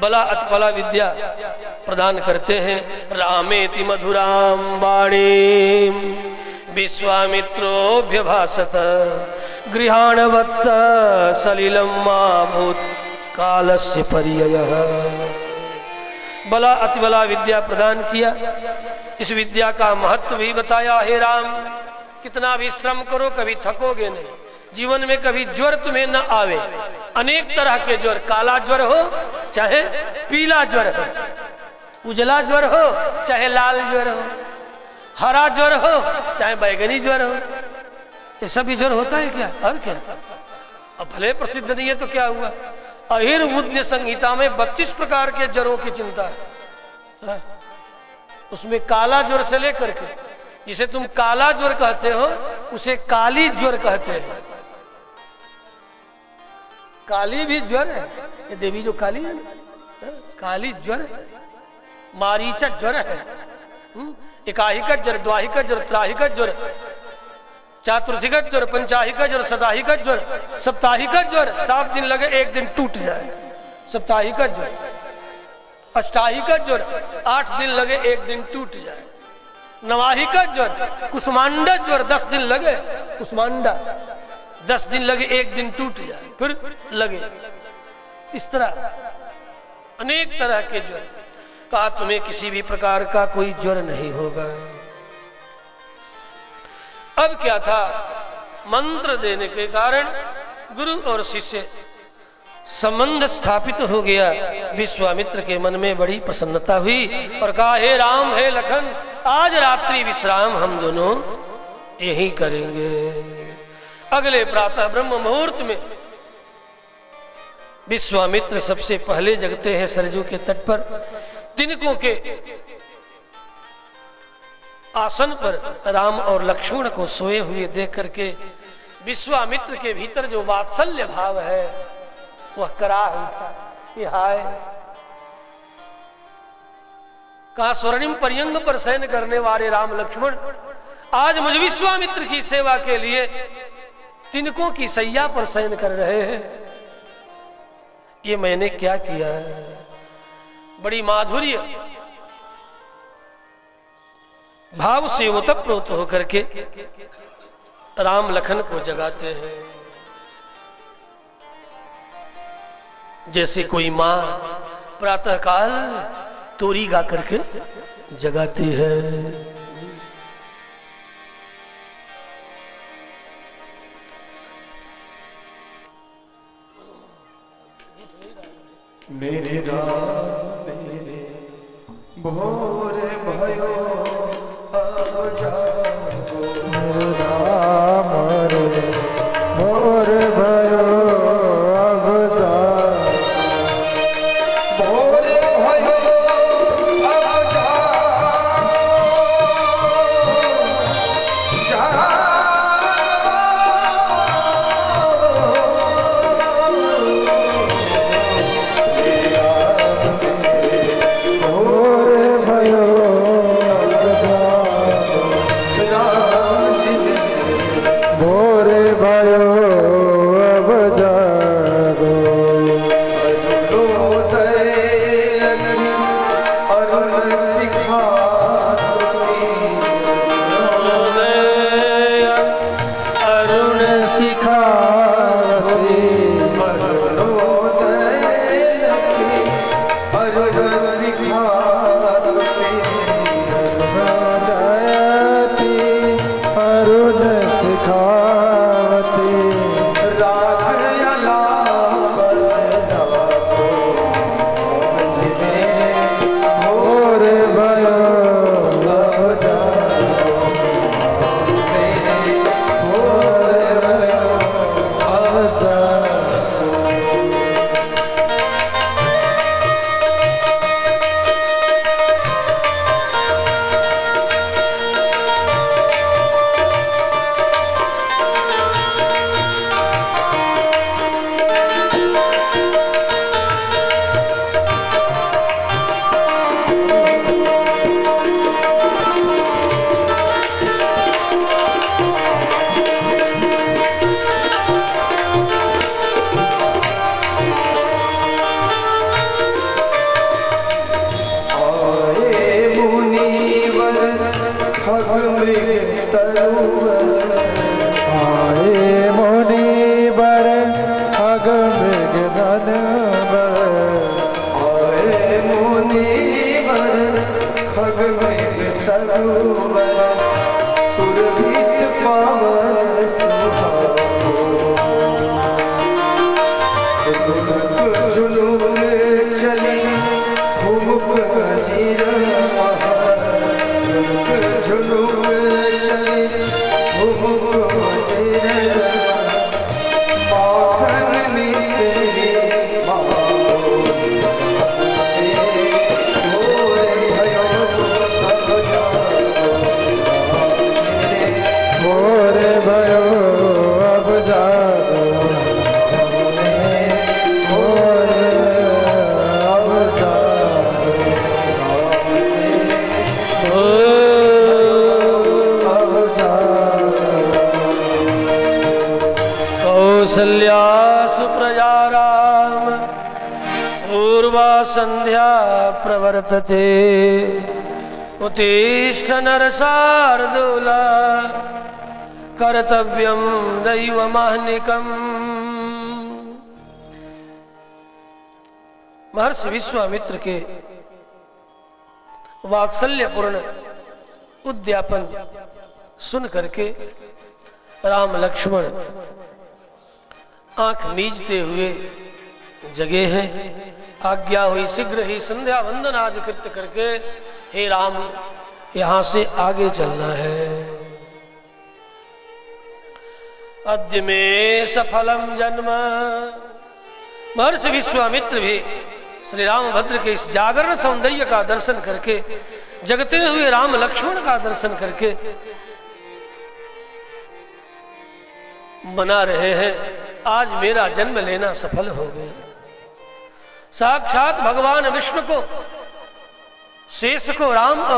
बला अतपला विद्या प्रदान करते हैं। रामेति मधुराम वाणी विश्वामित्रोऽभ्यभाषत गृहाण वत्स सलिलम माभूत कालस्य पर्ययः। बला अतिबला विद्या प्रदान किया, इस विद्या का महत्व भी बताया। हे राम, कितना भी श्रम करो कभी थकोगे नहीं, जीवन में कभी ज्वर तुम्हें न आवे। अनेक तरह के ज्वर, काला ज्वर हो चाहे पीला ज्वर हो, उजला ज्वर हो चाहे लाल ज्वर हो, हरा ज्वर हो चाहे बैगनी ज्वर हो, ये सब ज्वर होता है क्या? और क्या? अब भले प्रसिद्ध नहीं है तो क्या हुआ? आयुर्वेद संहिता में 32 प्रकार के ज्वरों की चिंता है। उसमें काला ज्वर से लेकर के, जिसे तुम काला ज्वर कहते हो उसे काली ज्वर कहते हैं। काली भी ज्वर है, ये देवी जो काली है ना, काली ज्वर है, मारीचा ज्वर है, एकाहिक ज्वर, द्वाहिक ज्वर, त्राहिक ज्वर, चातुर्थिक ज्वर, पंचाहिक ज्वर, सदाहिक ज्वर, सप्ताहिक ज्वर, 7 दिन लगे 1 दिन टूट जाए, सप्ताहिक ज्वर, अष्टाहिक ज्वर, 8 दिन लगे 1 दिन टूट जाए, नवाहिक ज्वर, कुष्मांडा ज्वर, 10 दिन लगे, कुष्मांडा 10 दिन लगे 1 दिन टूट जाए, फिर लगे। इस तरह अनेक तरह के ज्वर। कहा तुम्हें किसी भी प्रकार का कोई ज्वर नहीं होगा। अब क्या था, मंत्र देने के कारण गुरु और शिष्य संबंध स्थापित हो गया। विश्वामित्र के मन में बड़ी प्रसन्नता हुई और कहा, हे राम, हे लखन, आज रात्रि विश्राम हम दोनों यही करेंगे। अगले प्रातः ब्रह्म मुहूर्त में विश्वामित्र सबसे पहले जगते हैं सरजू के तट पर। तिनकों के आसन पर राम और लक्ष्मण को सोए हुए देख करके विश्वामित्र के भीतर जो वात्सल्य भाव है वह कराह उठा। हाय, कहा स्वर्णिम पर्यंग पर शयन करने वाले राम लक्ष्मण आज मुझ विश्वामित्र की सेवा के लिए तिनकों की सैया पर शयन कर रहे हैं। ये मैंने क्या किया है? बड़ी माधुर्य भाव से ओतप्रोत होकर के राम लखन को जगाते हैं। जैसे कोई माँ प्रातःकाल तोरी गा करके जगाती है। मेरे राम मेरे भोर भयो अब जागो। राम रे भोर भयो अब जागो। भोर भयो अब जागो। भोर भयो गीत पावन सुहाओ गुनक जुनून चली ठुमक जीरा जुनून चली ठुमक जीरा पाखन मिसरी मोरे भयो अब जागो मोरे अब जागो अब जागो कौसल्या सुप्रजा राम पूर्वा संध्या प्रवर्तते उत्तिष्ठ नरशार्दूला कर्तव्यम दैवमाह्निकम्। महर्षि विश्वामित्र के वात्सल्यपूर्ण उद्यापन सुन करके राम लक्ष्मण आंख मीजते हुए जगे हैं। आज्ञा हुई शीघ्र ही संध्या वंदन आदि कृत्य करके हे राम यहां से आगे चलना है। अद्य में सफलम जन्म। महर्षि विश्वामित्र भी श्री रामभद्र के इस जागरण सौंदर्य का दर्शन करके जगते हुए राम लक्ष्मण का दर्शन करके मना रहे हैं आज मेरा जन्म लेना सफल हो गया। साक्षात भगवान विष्णु को शेष को राम